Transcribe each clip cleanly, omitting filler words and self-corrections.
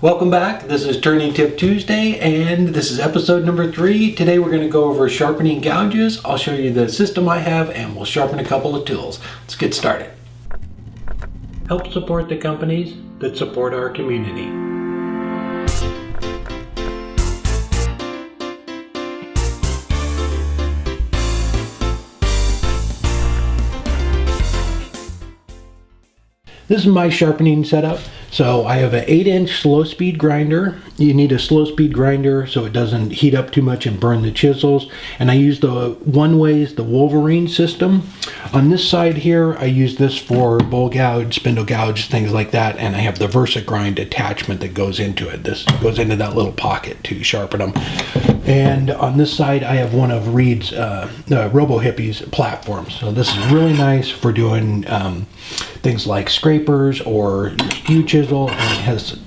Welcome back. This is Turning Tip Tuesday and this is episode number 3. Today we're going to go over sharpening gouges. I'll show you the system I have and we'll sharpen a couple of tools. Let's get started. Help support the companies that support our community. This is my sharpening setup. So I have an 8-inch slow speed grinder. You need a slow speed grinder so it doesn't heat up too much and burn the chisels. And I use the one-ways, the Wolverine system. On this side here, I use this for bowl gouge, spindle gouge, things like that. And I have the VersaGrind attachment that goes into it. This goes into that little pocket to sharpen them. And on this side, I have one of Reed's Robo Hippies platforms. So this is really nice for doing things like scrapers or skew chisel, and it has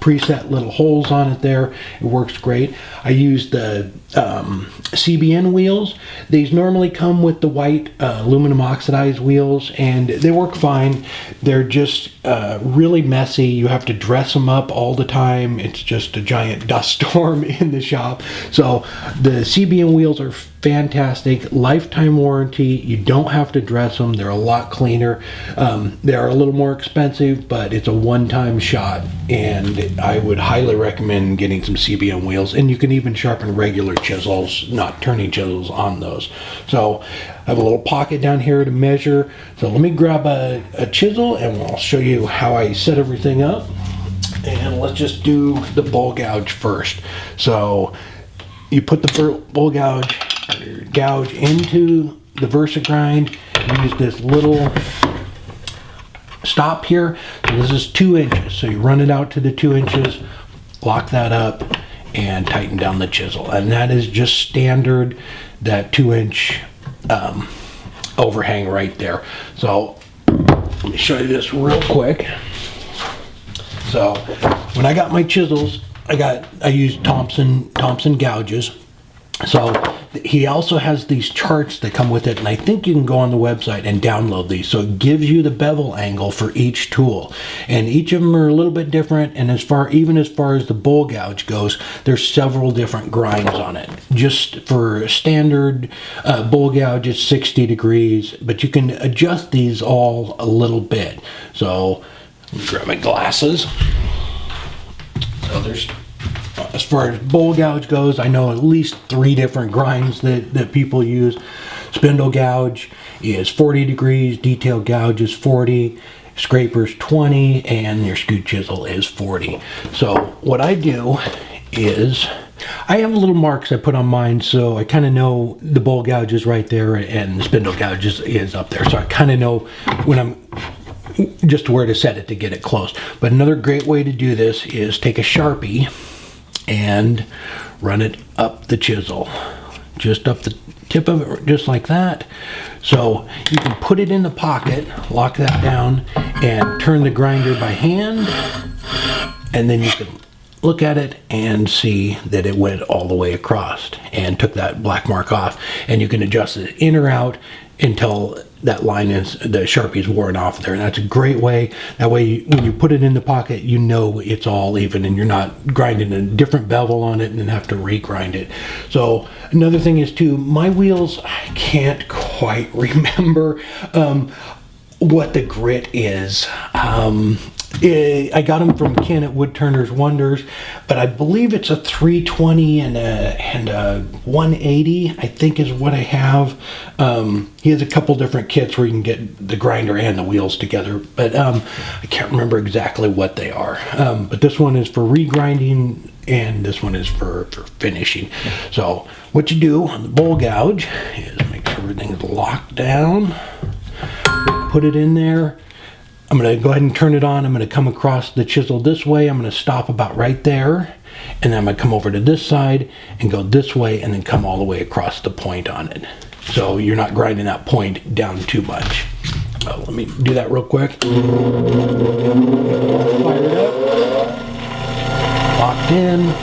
preset little holes on it there. It works great. I use the CBN wheels. These normally come with the white aluminum oxidized wheels and they work fine. They're just really messy. You have to dress them up all the time. It's just a giant dust storm in the shop. So the CBN wheels are fantastic. Lifetime warranty. You don't have to dress them. They're a lot cleaner. They're a little more expensive, but it's a one-time shot and I would highly recommend getting some CBN wheels. And you can even sharpen regular chisels, not turning chisels, on those. So I have a little pocket down here to measure. So let me grab a chisel and I'll show you how I set everything up. And let's just do the bowl gouge first. So you put the bowl gouge into the VersaGrind. Use this little stop here. So this is 2 inches. So you run it out to the 2 inches, lock that up, and tighten down the chisel. And that is just standard, that 2-inch overhang right there. So let me show you this real quick. So when I got my chisels, I used Thompson gouges. So he also has these charts that come with it, and I think you can go on the website and download these. So it gives you the bevel angle for each tool, and each of them are a little bit different. And even as far as the bowl gouge goes, there's several different grinds on it. Just for standard bowl gouge, it's 60 degrees, but you can adjust these all a little bit. So let me grab my glasses. So there's, as far as bowl gouge goes, I know at least 3 different grinds that people use. Spindle gouge is 40 degrees, detail gouge is 40, scrapers 20, and your skew chisel is 40. So what I do is I have little marks I put on mine, so I kind of know the bowl gouge is right there and the spindle gouge is up there. So I kind of know when I'm just where to set it to get it close. But another great way to do this is take a Sharpie and run it up the chisel, just up the tip of it, just like that. So you can put it in the pocket, lock that down, and turn the grinder by hand, and then you can look at it and see that it went all the way across and took that black mark off. And you can adjust it in or out until that line is, the Sharpie is worn off there. And that's a great way. That way, when you put it in the pocket, you know it's all even and you're not grinding a different bevel on it and then have to regrind it. So another thing is too, my wheels, I can't quite remember what the grit is. I got them from Ken at Woodturner's Wonders, but I believe it's a 320 and a 180, I think is what I have. He has a couple different kits where you can get the grinder and the wheels together, but I can't remember exactly what they are. But this one is for regrinding and this one is for finishing. So what you do on the bowl gouge is make sure everything's locked down, put it in there. I'm going to go ahead and turn it on. I'm going to come across the chisel this way. I'm going to stop about right there. And then I'm going to come over to this side and go this way and then come all the way across the point on it. So you're not grinding that point down too much. Let me do that real quick. Fire it up. Locked in.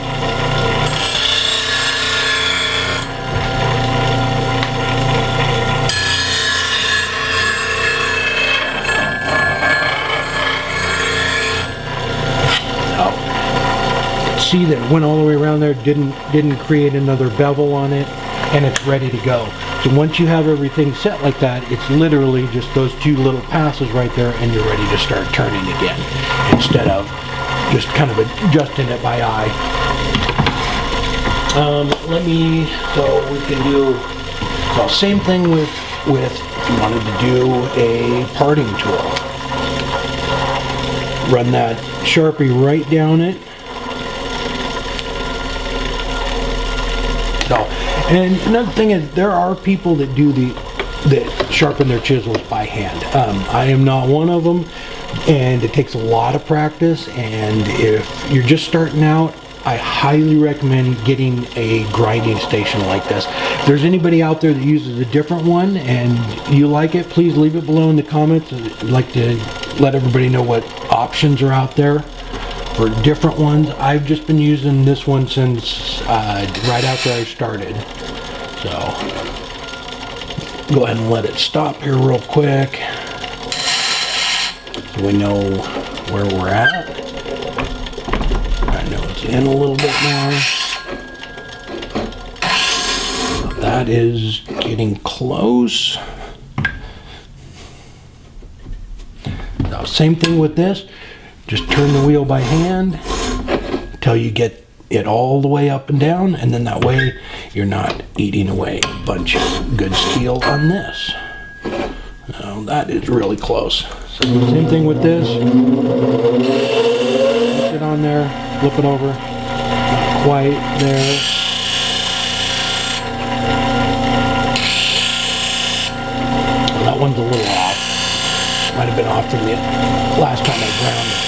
see that it went all the way around there, didn't create another bevel on it, and it's ready to go. So once you have everything set like that, it's literally just those 2 little passes right there, and you're ready to start turning again, instead of just kind of adjusting it by eye. So we can do, well, same thing with if you wanted to do a parting tool. Run that Sharpie right down it. So, and another thing is, there are people that that sharpen their chisels by hand. I am not one of them, and it takes a lot of practice, and if you're just starting out, I highly recommend getting a grinding station like this. If there's anybody out there that uses a different one and you like it, please leave it below in the comments. I'd like to let everybody know what options are out there for different ones. I've just been using this one since right after I started. So go ahead and let it stop here real quick so we know where we're at. I know it's in a little bit now. That is getting close. Now, same thing with this. Just turn the wheel by hand until you get it all the way up and down, and then that way you're not eating away a bunch of good steel on this. Now, that is really close. So same thing with this. Put it on there, flip it over. Not quite there. Well, that one's a little off. Might have been off from the last time I ground it.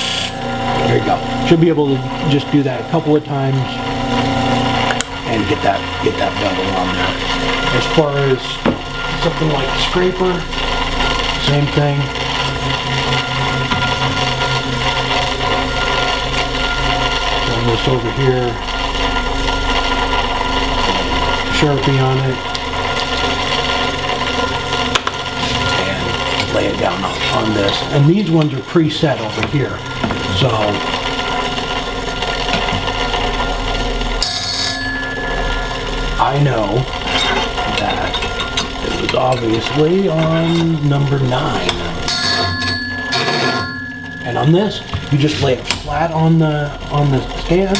There you go. Should be able to just do that a couple of times and get that bevel on there. As far as something like a scraper, same thing. Turn this over here. Sharpie on it. And lay it down on this. And these ones are preset over here. So I know that it was obviously on number 9. And on this, you just lay it flat on the stand.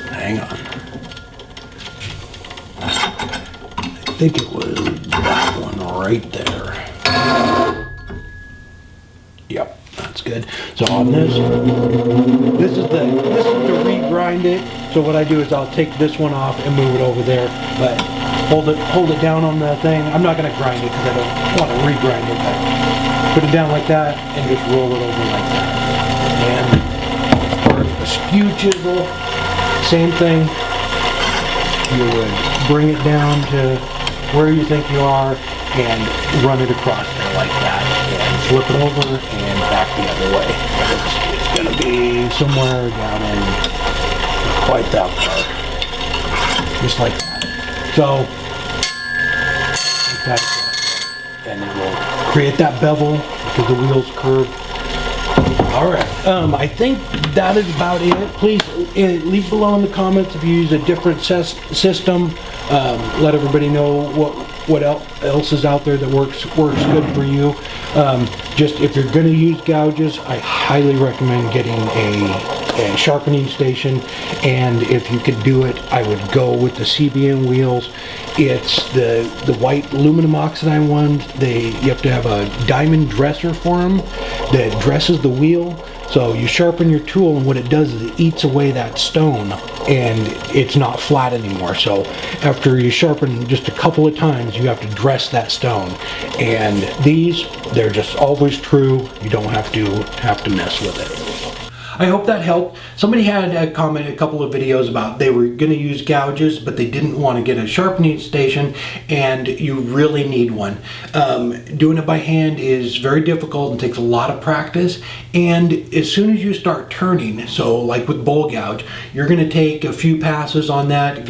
Hang on. I think it was that one right there. Yep, that's good. So on this is to regrind it. So what I do is I'll take this one off and move it over there, but hold it down on the thing. I'm not going to grind it because I don't want to regrind it, but put it down like that and just roll it over like that. And as far as the skew chisel, same thing. You would bring it down to where you think you are and run it across there like that, and flip it over and back the other way. It's going to be somewhere down in quite that far, just like that. So, like that across there, and it will create that bevel because the wheel's curved. All right, I think that is about it. Please leave below in the comments if you use a different system. Let everybody know what else is out there that works good for you. Just if you're going to use gouges, I highly recommend getting a sharpening station, and if you could do it, I would go with the CBN Wheels. It's the white aluminum oxide ones. You have to have a diamond dresser for them that dresses the wheel. So you sharpen your tool, and what it does is it eats away that stone, and it's not flat anymore. So after you sharpen just a couple of times, you have to dress that stone. And these, they're just always true. You don't have to mess with it. I hope that helped. Somebody had a comment a couple of videos about they were going to use gouges, but they didn't want to get a sharpening station, and you really need one. Doing it by hand is very difficult and takes a lot of practice, and as soon as you start turning, so like with bowl gouge, you're going to take a few passes on that,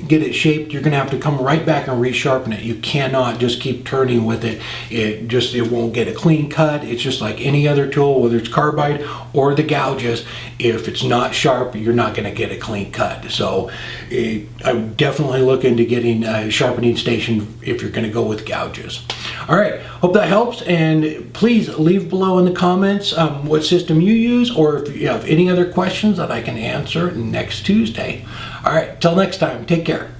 get it shaped, you're gonna have to come right back and resharpen it. You cannot just keep turning with it. It won't get a clean cut. It's just like any other tool, whether it's carbide or the gouges. If it's not sharp, you're not gonna get a clean cut. So I would definitely look into getting a sharpening station if you're gonna go with gouges. All right, hope that helps, and please leave below in the comments what system you use, or if you have any other questions that I can answer next Tuesday. All right, till next time, take care.